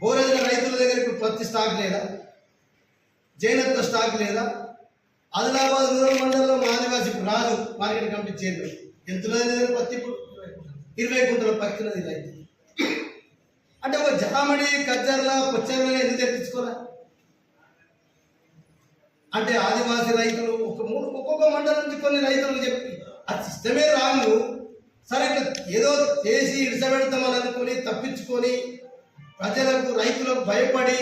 బోరజల రైతుల దగ్గర ఇప్పుడు పత్తి స్టాక్ లేదా, జైనత్వ స్టాక్ లేదా? ఆదిలాబాద్ రూరల్ మండలంలో మా ఆదివాసి రాజు మార్కెట్ కమిటీ చైర్మన్ ఎంతున్నది పత్తి? ఇప్పుడు 20 గుంటల పత్తి ఉన్నది రైతు. అంటే ఒక జామడి కజ్జర్ల పొచ్చర్ల ఎందుకు తెప్పించుకోరా? అంటే ఆదివాసీ రైతులు ఒక్కొక్క మండలం నుంచి కొన్ని రైతులకు చెప్పి ఆ సిస్టమే రాంగు. సరే ఇట్లా ఏదో చేసి ఇడిసబెడతామని అనుకుని తప్పించుకొని ప్రజలకు రైతులకు భయపడి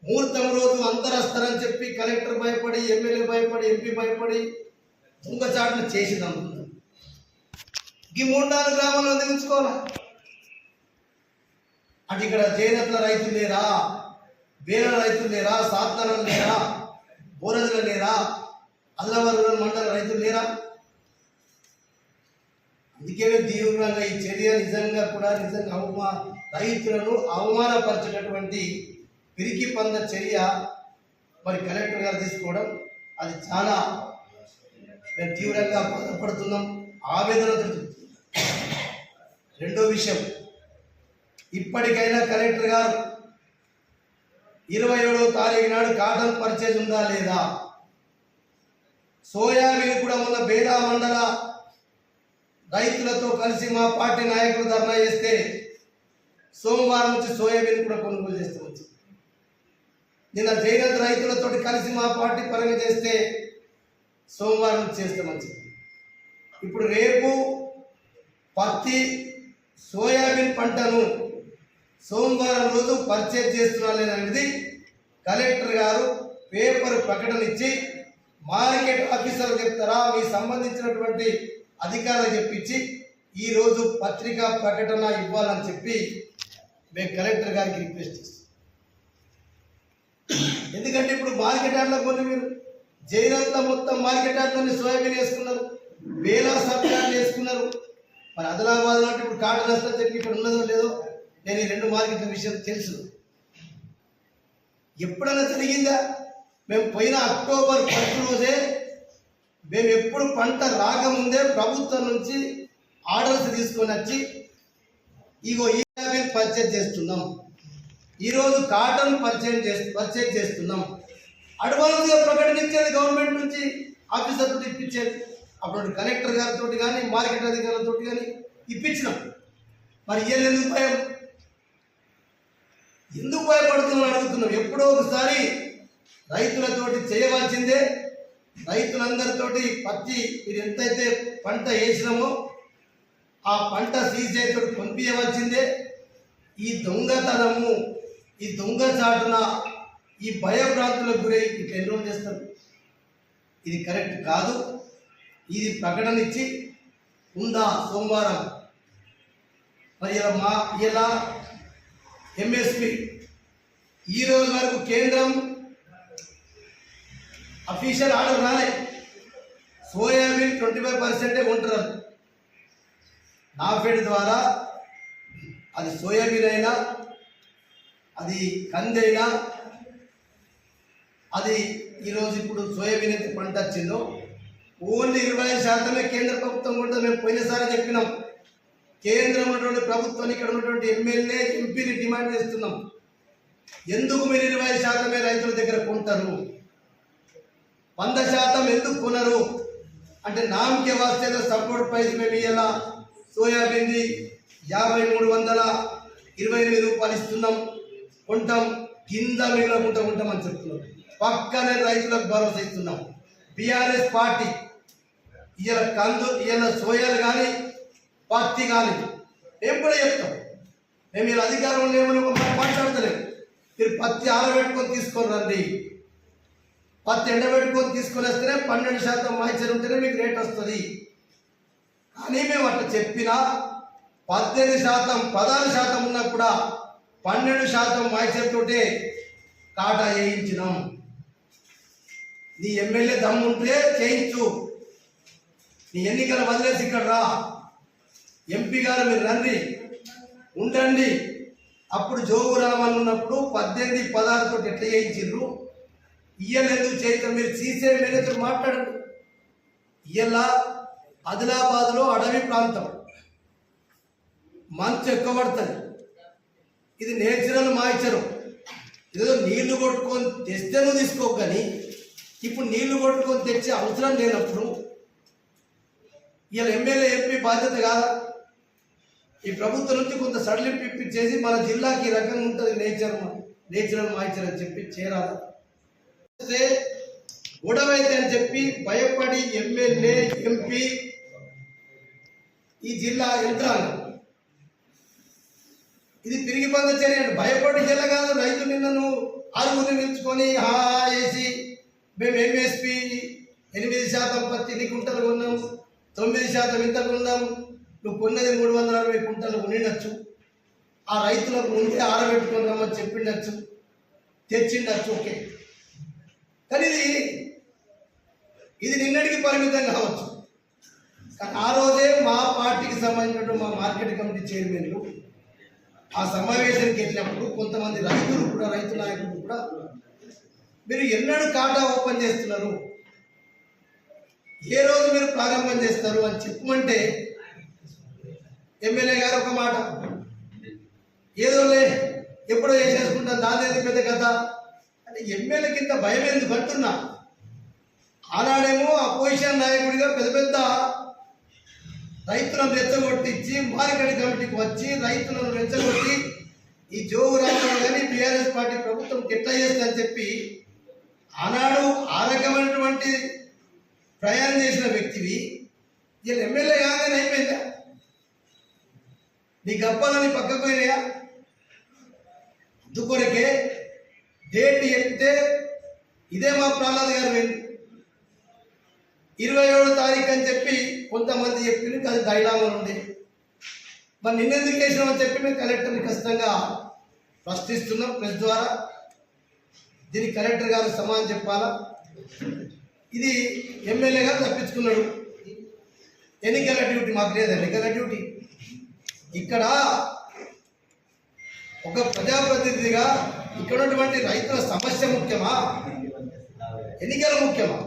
ముహూర్తం రోజు అంతరస్తారని చెప్పి కలెక్టర్ భయపడి, ఎమ్మెల్యే భయపడి, ఎంపీ భయపడి దొంగచాటును చేసింది అనుకుందాం. ఈ 3-4 గ్రామాల్లో దిగుకోవాలా? అంటే ఇక్కడ జైనత్ల రైతులు లేరా, బేల రైతులు లేరా, సాత్నారాలు లేరా, బోరజులు లేరా, ఆదిలాబాద్ మండల రైతులు లేరా? అందుకే తీవ్రంగా ఈ చర్య నిజంగా రైతులను అవమానపరిచేటటువంటి పిరికి పంద చర్య మరి కలెక్టర్ గారు తీసుకోవడం అది చాలా మేము తీవ్రంగా బాధపడుతున్నాం, ఆవేదన చెందుతున్నాం. రెండో విషయం, ఇప్పటికైనా కలెక్టర్ గారు 27వ తారీఖు నాడు కాటన్ పర్చేజ్ ఉందా లేదా? సోయాబీన్ కూడా మొన్న బేడా మండల రైతులతో కలిసి మా పార్టీ నాయకులు ధర్నా చేస్తే సోమవారం నుంచి సోయాబీన్ కూడా కొనుగోలు చేస్తామని, నిన్న జైనత్ రైతులతో కలిసి మా పార్టీ పరంగా చేస్తే సోమవారం నుంచి చేస్తామని. ఇప్పుడు రేపు పత్తి సోయాబీన్ పంటను సోమవారం రోజు పర్చేజ్ చేస్తున్నారనేది కలెక్టర్ గారు పేపర్ ప్రకటన ఇచ్చి మార్కెట్ ఆఫీసర్లు చెప్తారా, మీ సంబంధించినటువంటి అధికారులు చెప్పించి ఈరోజు పత్రికా ప్రకటన ఇవ్వాలని చెప్పి మేము కలెక్టర్ గారికి రిక్వెస్ట్ చేస్తాం. ఎందుకంటే ఇప్పుడు మార్కెట్ యార్డ్లో కొన్ని మీరు జైనంతా మొత్తం మార్కెట్ యార్డ్లోనే సోయాబీన్ వేసుకున్నారు, వేల సబ్సిడీలు వేసుకున్నారు. మరి ఆదిలాబాద్ అంటే ఇప్పుడు కాటన్ వస్తుందని చెప్పి ఇక్కడ ఉన్నదో లేదో నేను ఈ 2 మార్కెట్ల విషయం తెలుసు. ఎప్పుడైనా జరిగిందా? మేము పోయిన అక్టోబర్ 10 రోజే మేము ఎప్పుడు పంట రాకముందే ప్రభుత్వం నుంచి ఆర్డర్స్ తీసుకొని వచ్చి ఇగో ఈ పర్చేజ్ చేస్తున్నాం, ఈరోజు కాటన్ పర్చేజ్ చేస్తున్నాం, అడ్వాన్స్గా ప్రకటించేది గవర్నమెంట్ నుంచి ఆఫీసర్తో ఇప్పించేది. అప్పుడు కలెక్టర్ గారితో కానీ మార్కెట్ అధికారులతో కానీ ఇప్పించినాం. మరి ఇవాళ ఎందుకు భయపడుతున్నాం అడుగుతున్నాం. ఎప్పుడో ఒకసారి రైతులతోటి చేయవలసిందే, రైతులందరితోటి పత్తి మీరు ఎంతైతే పంట వేసినామో ఆ పంట సీజైతో కొనిపించవలసిందే. ఈ దొంగతనము, ఈ దొంగచాటున, ఈ భయభ్రాంతులకు గురై ఇట్లా ఎన్ని రోజులు చేస్తారు? ఇది కరెక్ట్ కాదు. ఇది ప్రకటన ఇచ్చి ఉందా సోమవారం. మరి ఇలా ఎంఎస్పి ఈ రోజు వరకు కేంద్రం అఫీషియల్ ఆర్డర్ రాలే. సోయాబీన్ 25% కొంటారు. నాఫెడ్ ద్వారా అది సోయాబీన్ అయినా, అది కంది అయినా, అది ఈరోజు ఇప్పుడు సోయాబీన్ అయితే పంట వచ్చిందో ఓన్లీ 25% కేంద్ర ప్రభుత్వం కొంటుంది. మేము పోయినసారి చెప్పినాం, కేంద్రం ఉన్నటువంటి ప్రభుత్వాన్ని ఇక్కడ ఉన్నటువంటి ఎమ్మెల్యే ఎంపీని డిమాండ్ చేస్తున్నాం, ఎందుకు మీరు 20% రైతుల దగ్గర కొంటారు, 100% ఎందుకు కొనరు అంటే నామకే వాస్తేదో సపోర్ట్ ప్రైస్ మేము ఇలా సోయాబీన్ది 5328 రూపాయలు ఇస్తున్నాం, కొంటాం, కింద మిగలకుండా ఉంటామని చెప్తున్నాం. పక్కనే రైతులకు భరోసా ఇస్తున్నాం. బీఆర్ఎస్ పార్టీ ఇలా సోయాలు కానీ పత్తి కానీ మేము కూడా చెప్తాం, మేము ఇలా అధికారంలో లేమని ఒక మాట మాట్లాడతలేము. మీరు పత్తి ఆరబెట్టుకొని తీసుకొని రండి, పత్తి ఎండబెట్టుకొని తీసుకొని వస్తేనే 12% మాయిచర్ ఉంటేనే మీకు రేట్ వస్తుంది. కానీ మేము అట్లా చెప్పినా 18%, 16% ఉన్నా కూడా 12% మాయిచర్ తోటే కాటా వేయించినాం. నీ ఎమ్మెల్యే దమ్ముంటే చేయించు, నీ ఎన్నికలు వదిలేసి ఇక్కడ రా, ఎంపీ గారు మీరు రండి, ఉండండి. అప్పుడు జోగు రామన్ ఉన్నప్పుడు 18, 16 తోటి ఎట్లా చేయించిండ్రు, ఇయ్యలు ఎందుకు చేయించారు? మీరు సీసీ మేనేజర్ మాట్లాడండి. ఇయ్యాల ఆదిలాబాద్లో అడవి ప్రాంతం, మంచు ఎక్కువ పడుతుంది. ఇది నేచురల్ మాయిచరు. ఏదో నీళ్లు కొట్టుకొని తెస్తే నువ్వు తీసుకోకు, కానీ ఇప్పుడు నీళ్లు కొట్టుకొని తెచ్చే అవసరం లేనప్పుడు ఇలా ఎమ్మెల్యే ఎంపీ బాధ్యత కాదా? ఈ ప్రభుత్వం నుంచి కొంత సడలింపు ఇప్పించేసి మన జిల్లాకి ఈ రకంగా ఉంటుంది నేచురల్ మాయిచర్ అని చెప్పి చేరాలి. గొడవైతే అని చెప్పి భయపడి ఎమ్మెల్యే ఎంపీ ఈ జిల్లా యంత్రాంగం ఇది తిరిగి బంద చర్య. భయపడి జిల్లా కాదు, రైతు నిన్నను ఆరుగురిని నిలుచుకొని వేసి మేము ఎంఎస్పీ 8% పత్తి ఇన్ని కుంటలు కొన్నాం, 9% ఇంత కొన్నాం, నువ్వు కొన్నది 360 కుంటలు కొనిండొచ్చు, ఆ రైతులకు ముందే ఆరబెట్టుకొని రమ్మని చెప్పిండొచ్చు, తెచ్చిండొచ్చు, ఓకే. కానీ ఇది నిన్నటికి పరిమితం కావచ్చు. కానీ ఆ రోజే మా పార్టీకి సంబంధించిన మా మార్కెట్ కమిటీ చైర్మన్లు ఆ సమావేశానికి వెళ్ళినప్పుడు కొంతమంది రైతు నాయకులు కూడా మీరు ఎన్నడూ కాటా ఓపెన్ చేస్తున్నారు, ఏ రోజు మీరు ప్రారంభం చేస్తారు అని చెప్పమంటే ఎమ్మెల్యే గారు ఒక మాట, ఏదోలే ఎప్పుడో చేసేసుకుంటా దాని పెద్ద కథ అంటే ఎమ్మెల్యే కింద భయం ఎందుకు అంటున్నా. ఆనాడేమో అపోజిషన్ నాయకుడిగా పెద్ద రైతులను రెచ్చగొట్టించి మార్కెట్ కమిటీకి వచ్చి రైతులను రెచ్చగొట్టి ఈ జోగు రాష్ట్రంలో కానీ బీఆర్ఎస్ పార్టీ ప్రభుత్వం ఎట్లా చేస్తుందని చెప్పి ఆనాడు ఆ రకమైనటువంటి ప్రయాణం చేసిన వ్యక్తివి ఇలా ఎమ్మెల్యే కాగానే అయిపోయిందా? నీ గప్పాలని పక్కకు పోయినాయా? అందుకొరకే డేట్ ఎక్కితే ఇదే మా ప్రహ్లాద్ గారు 27 తారీఖు అని చెప్పి కొంతమంది చెప్పింది, అది డైలామా ఉంది. మరి నిన్నెందుకు చేసినామని చెప్పి మేము కలెక్టర్ని ఖచ్చితంగా ప్రశ్నిస్తున్నాం ప్రెస్ ద్వారా. దీనికి కలెక్టర్ గారు సమాధానం చెప్పాలా. ఇది ఎమ్మెల్యే గారు తప్పించుకున్నాడు, ఎన్నికల డ్యూటీ మాకు లేదు. ఎన్నికల డ్యూటీ ఇక్కడ ఒక ప్రజాప్రతినిధిగా ఇక్కడ ఉన్నటువంటి రైతుల సమస్య ముఖ్యమా, ఎన్నికల ముఖ్యమా?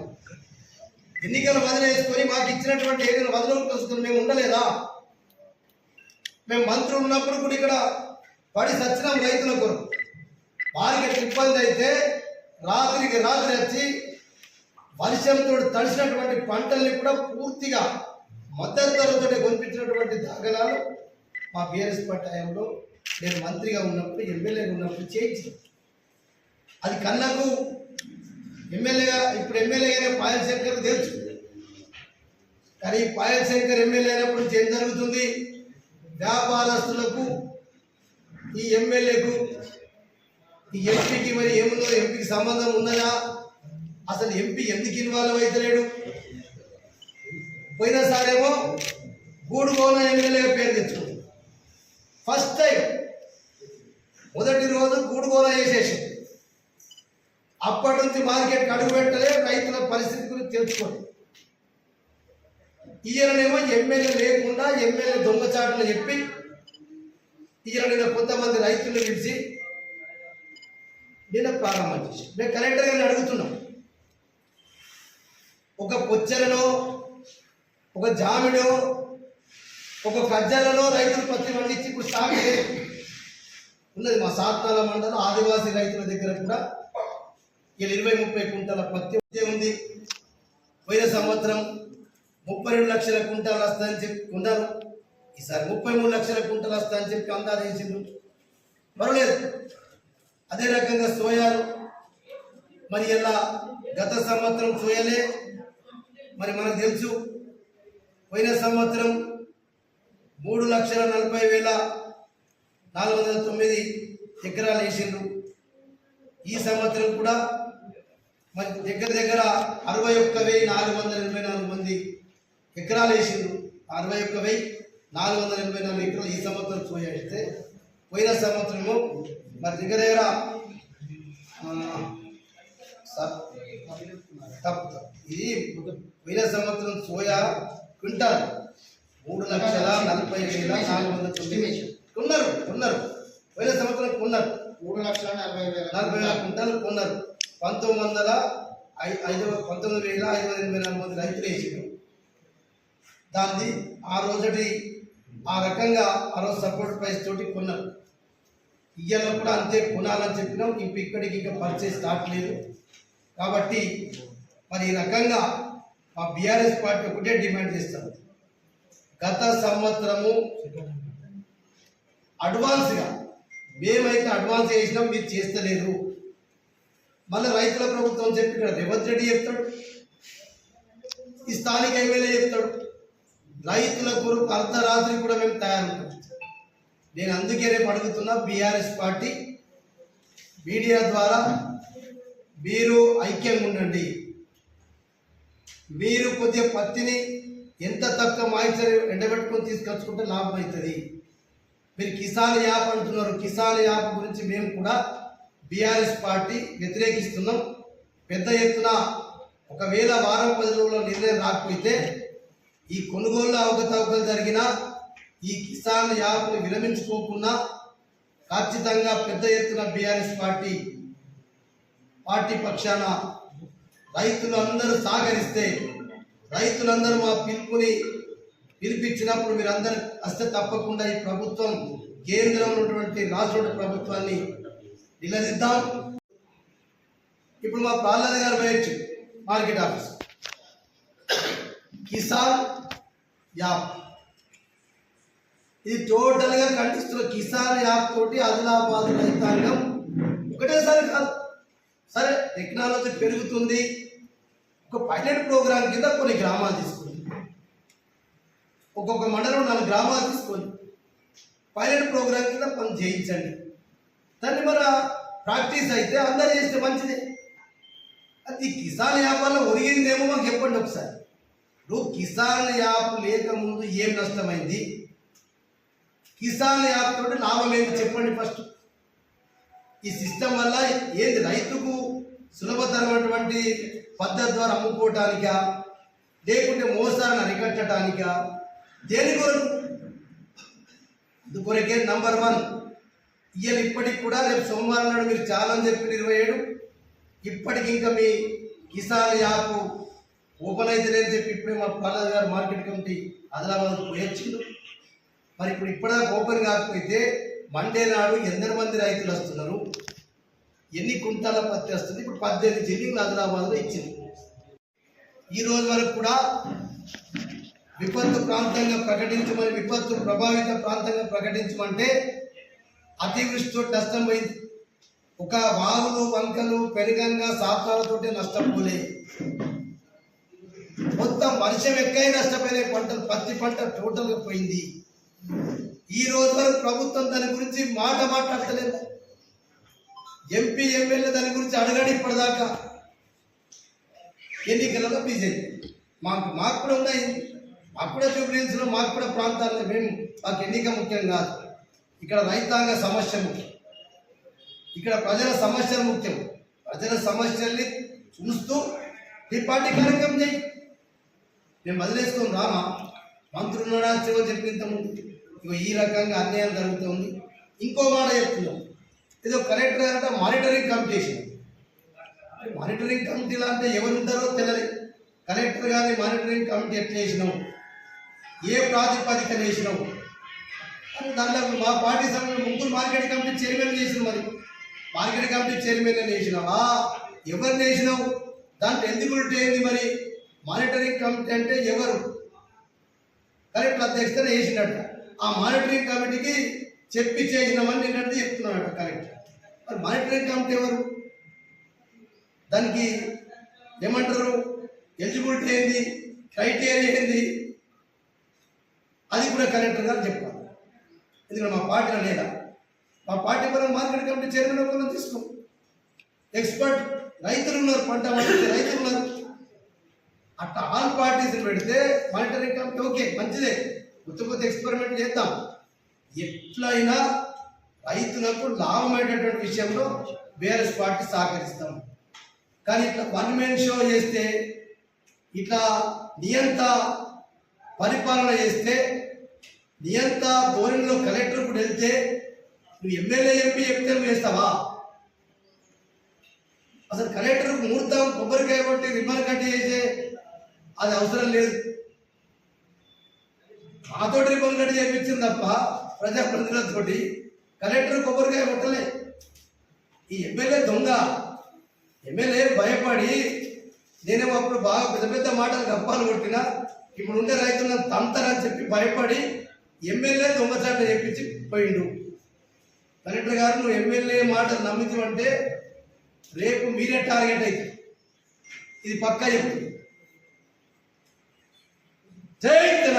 ఎన్నికలు వదిలేసుకొని మాకు ఇచ్చినటువంటి ఏదైనా వదలుకొని మేము ఉండలేదా? మేము మంత్రులు ఉన్నప్పుడు కూడా ఇక్కడ పడి సచ్చినాం రైతుల కొరకు. వారికి ఇబ్బంది అయితే రాత్రికి రాత్రి వచ్చి వర్షంతో తడిసినటువంటి పంటల్ని కూడా పూర్తిగా మద్దతు ధరతో కొనిపించినటువంటి దాఖలాలు మా బీఆర్ఎస్ పార్టీ హయాంలో నేను మంత్రిగా ఉన్నప్పుడు ఎమ్మెల్యేగా ఉన్నప్పుడు చేయించి, అది కళ్ళకు ఎమ్మెల్యేగా ఇప్పుడు ఎమ్మెల్యేగానే పాయల్ శంకర్ తెలుసు. కానీ పాయల్ శంకర్ ఎమ్మెల్యే అయినప్పుడు ఏం జరుగుతుంది? వ్యాపారస్తులకు ఈ ఎమ్మెల్యేకు ఈ ఎంపీకి మరి ఏముందో, ఎంపీకి సంబంధం ఉన్నదా? అసలు ఎంపీ ఎందుకు ఇన్వాల్వ్ అవుతలేడు? పోయినసారేమో గూడుగోన ఎమ్మెల్యేగా పేరు తెచ్చుకుంది. ఫస్ట్ టైం మొదటి రోజు గూడుగోన వేసేసి అప్పటి నుంచి మార్కెట్కి అడుగు పెట్టలే, రైతుల పరిస్థితి గురించి తెలుసుకోండి. ఈయననేమో ఎమ్మెల్యే లేకుండా ఎమ్మెల్యే దొంగచాటులు చెప్పి ఈయన కొంతమంది రైతులను పిలిచి నిన్న ప్రారంభం చేసి మేము కలెక్టర్ గారిని అడుగుతున్నాం, ఒక పొచ్చెలలో ఒక జామిడో ఒక కజ్జలలో రైతులు పత్తి పండించి ఇప్పుడు స్టాక్ ఉన్నది. మా సాత్నాల మండలం ఆదివాసీ రైతుల దగ్గర కూడా ఇలా 20-30 కుంటల పత్తి ఉంది. పోయిన సంవత్సరం 32 లక్షల కుంటలు వస్తాయని చెప్పి ఉన్నారు, ఈసారి 33 లక్షల కుంటలు వస్తాయని చెప్పి అందాజ వేసిండ్రు. పర్వాలేదు. అదే రకంగా సోయాలు మరి ఇలా గత సంవత్సరం సోయలే మరి మనకు తెలుసు, పోయిన సంవత్సరం 3,40,409 ఎకరాలు వేసిండ్రు. ఈ సంవత్సరం కూడా మరి దగ్గర 61,484 మంది ఎకరాలు వేసిండ్రు. 61,484 ఎకరాలు ఈ సంవత్సరం సోయా వేస్తే, పోయిన సంవత్సరము మరి దగ్గర ఇది పోయిన సంవత్సరం సోయా క్వింటాల్ 3,40,409 కొన్నారు. పోయిన సంవత్సరం కొన్నారు 3,40,40,000 కుంటాలు కొన్నారు. 19,584 మంది రైతులు వేసారు. దాన్ని ఆ రోజు ఆ రకంగా ఆ రోజు సపోర్ట్ ప్రైస్ తోటి కొన్నారు. ఇయ్యాల కూడా అంతే కొనాలని చెప్పినాం. ఇక్కడికి ఇంకా పర్చేస్ స్టార్ట్ లేదు. కాబట్టి మరి ఈ రకంగా మా బీఆర్ఎస్ పార్టీ ఒకటే డిమాండ్ చేస్తాం. గత సంవత్సరము అడ్వాన్స్గా మేమైతే అడ్వాన్స్ చేసినాం, మీరు చేస్తలేరు. మళ్ళీ రైతుల ప్రభుత్వం చెప్పి ఇక్కడ రేవంత్ రెడ్డి చెప్తాడు, ఈ స్థానిక ఎమ్మెల్యే చెప్తాడు, రైతుల కొరకు అర్ధరాత్రి కూడా మేము తయారుంటాం. నేను అందుకే రేపు అడుగుతున్నా, బీఆర్ఎస్ పార్టీ మీడియా ద్వారా మీరు ఐక్యంగా ఉండండి. మీరు కొద్దిగా పత్తిని ఎంత తక్కువ మాయిచర్ ఎండబెట్టుకొని తీసుకొచ్చుకుంటే లాభం అవుతుంది. మీరు కిసాన్ యాప్ అంటున్నారు, కిసాన్ యాప్ గురించి మేము కూడా బీఆర్ఎస్ పార్టీ వ్యతిరేకిస్తున్నాం. పెద్ద ఎత్తున ఒకవేళ వారం 10 రోజుల్లో నిర్ణయం రాకపోతే ఈ కొనుగోలు అవకతవకలు జరిగిన ఈ కిసాన్ యాప్ను విరమించుకోకుండా ఖచ్చితంగా పెద్ద ఎత్తున బీఆర్ఎస్ పార్టీ పక్షాన రైతులు అందరూ సహకరిస్తే, రైతులందరూ మా పిలిపించినప్పుడు మీరందరూ వస్తే తప్పకుండా ఈ ప్రభుత్వం కేంద్రంలో ఉన్నటువంటి రాష్ట్ర ప్రభుత్వాన్ని నిలదీద్దాం. ఇప్పుడు మా ప్రహ్లాద్ గారు పోయొచ్చు మార్కెట్ ఆఫీస్ కిసాన్ యాప్, ఇది టోటల్గా ఖండిస్తున్న. కిసాన్ యాప్ తోటి ఆదిలాబాద్ రైతాంగం ఒకటేసారి కాదు, సరే టెక్నాలజీ పెరుగుతుంది, ఒక పైలట్ ప్రోగ్రాం కింద కొన్ని గ్రామాలు తీసుకుంది, ఒక్కొక్క మండలం 4 గ్రామాలు తీసుకొని పైలట్ ప్రోగ్రాం కింద పని చేయించండి. దాన్ని మన ప్రాక్టీస్ అయితే అందరూ చేస్తే మంచిదే. అది కిసాన్ యాప్ వల్ల ఒరిగిందేమో మాకు చెప్పండి ఒకసారి. నువ్వు కిసాన్ యాప్ లేకముందు ఏం నష్టమైంది, కిసాన్ యాప్ తోటి లాభం ఏంటి చెప్పండి ఫస్ట్. ఈ సిస్టమ్ వల్ల ఏంది, రైతుకు సులభతరమైనటువంటి పద్ధతి ద్వారా అమ్ముకోవటానికా, లేకుంటే మోసాలను అరికట్టడానికా, దేని కొరకు? అందుకొరకే నంబర్ 1 ఇవాళ ఇప్పటికి కూడా రేపు సోమవారం నాడు మీరు చాలా అని చెప్పిన 27 ఇప్పటికి ఇంకా మీ కిసాన్ యాప్ ఓపెన్ అవుతుందని చెప్పి ఇప్పుడే మా ప్రహ్లాద్ గారు మార్కెట్ కమిటీ ఆదిలాబాద్ పోయొచ్చిండు. మరి ఇప్పటిదాకా ఓపెన్ కాకపోతే మండే నాడు ఎందరు మంది రైతులు వస్తున్నారు, ఎన్ని కుంటాల పత్తి వస్తుంది? ఇప్పుడు 18 జిల్లాలు ఆదిలాబాద్లో ఇచ్చింది. ఈ రోజు వరకు కూడా విపత్తు ప్రాంతంగా ప్రకటించమని, విపత్తు ప్రభావిత ప్రాంతంగా ప్రకటించమంటే అతివృష్టితో నష్టం పోయింది. ఒక వాగులు, వంకలు, పెరుగంగా, సాత్రాలతోటే నష్టపోలే, మొత్తం వర్షం ఎక్కై నష్టపోయినాయి పంటలు, పత్తి పంట టోటల్గా పోయింది. ఈ రోజు వరకు ప్రభుత్వం దాని గురించి మాట్లాడతలేదు. ఎంపీ ఎమ్మెల్యే దాని గురించి అడగడు ఇప్పటిదాకా. ఎన్నికలలో బీజేపీ మాకు కూడా ఉన్నాయి, మాకు కూడా జూబ్లీహిల్స్లో, మాకు కూడా ప్రాంతాల్లో మాకు ఎన్నిక ముఖ్యం కాదు. ఇక్కడ రైతాంగ సమస్య ముఖ్యం, ఇక్కడ ప్రజల సమస్యలు ముఖ్యం. ప్రజల సమస్యల్ని చూస్తూ ఈ పార్టీ కార్యక్రమం చేయి. మేము వదిలేసుకొని రామా, మంత్రులు ఉన్నాడా చెప్పినంత ముందు ఈ రకంగా అన్యాయం జరుగుతుంది. ఇంకో మాట చెప్తున్నాం, ఏదో కలెక్టర్ గారంటే మానిటరింగ్ కమిటీ చేసినాం. మానిటరింగ్ కమిటీలో అంటే ఎవరు ఉంటారో తెలియదు. కలెక్టర్ గారిని మానిటరింగ్ కమిటీ ఎట్లా వేసినావు, ఏ ప్రాతిపదికన వేసినావు? దాంట్లో మా పార్టీ సభ్యులు 3 మార్కెట్ కమిటీ చైర్మన్ చేసిన, మరి మార్కెట్ కమిటీ చైర్మన్ వేసినావా, ఎవరిని వేసినావు? దాంట్లో ఎందుకు ఏంది? మరి మానిటరింగ్ కమిటీ అంటే ఎవరు? కలెక్టర్ అధ్యక్షతన వేసినట్ట. ఆ మానిటరింగ్ కమిటీకి చెప్పి చేసినామని నిన్నట్టు చెప్తున్నాడట కలెక్టర్. మరి మానిటరింగ్ కమిటీ ఎవరు? దానికి ఏమంటారు, ఎలిజిబిలిటీ ఏంది, క్రైటీరియా ఏంది, అది కూడా కలెక్టర్ గారు చెప్పాలి. ఎందుకంటే మా పార్టీలో లేదా, మా పార్టీ పరంగా మార్కెట్ కమిటీ చైర్మన్ ఒకరిని తీసుకో. ఎక్స్పర్ట్ రైతులు ఉన్నారు, పంట పండించే రైతులు ఉన్నారు. అట్లా ఆల్ పార్టీస్ పెడితే మానిటరింగ్ కమిటీ ఓకే, మంచిదే, కొత్త ఎక్స్పెరిమెంట్ చేద్దాం. ఎట్లయినా రైతులకు లాభమైనటువంటి విషయంలో బీఆర్ఎస్ పార్టీ సహకరిస్తాం. కానీ ఇట్లా 1 man షో చేస్తే, ఇట్లా నియంత పరిపాలన చేస్తే, నియంత ధోరణిలో కలెక్టర్ కూడా వెళ్తే నువ్వు ఎమ్మెల్యే ఎంపీ చెప్తే నువ్వు వేస్తావా? అసలు కలెక్టర్ ముహూర్తం కొబ్బరికాయ కొట్టి రిబ్బన్ కట్టి చేసే అది అవసరం లేదు. మాతోటి రిబ్బన్ కట్టి చేయించింది తప్ప ప్రజాప్రతినిధులతోటి కలెక్టర్ కొబ్బరికాయ కొట్టలేదు. ఈ ఎమ్మెల్యే దొంగ. ఎమ్మెల్యే భయపడి నేనేమో అప్పుడు బాగా పెద్ద పెద్ద మాటలు గప్పాలు కొట్టినా, ఇప్పుడు ఉండే రైతులను తంతారని చెప్పి భయపడి ఎమ్మెల్యే దొంగచాట చేపించి పోయిండు. కలెక్టర్ గారు, నువ్వు ఎమ్మెల్యే మాటలు నమ్మితేవంటే రేపు మీరే టార్గెట్ అవుతుంది. ఇది పక్కా చెప్తుంది. జై తెలంగాణ.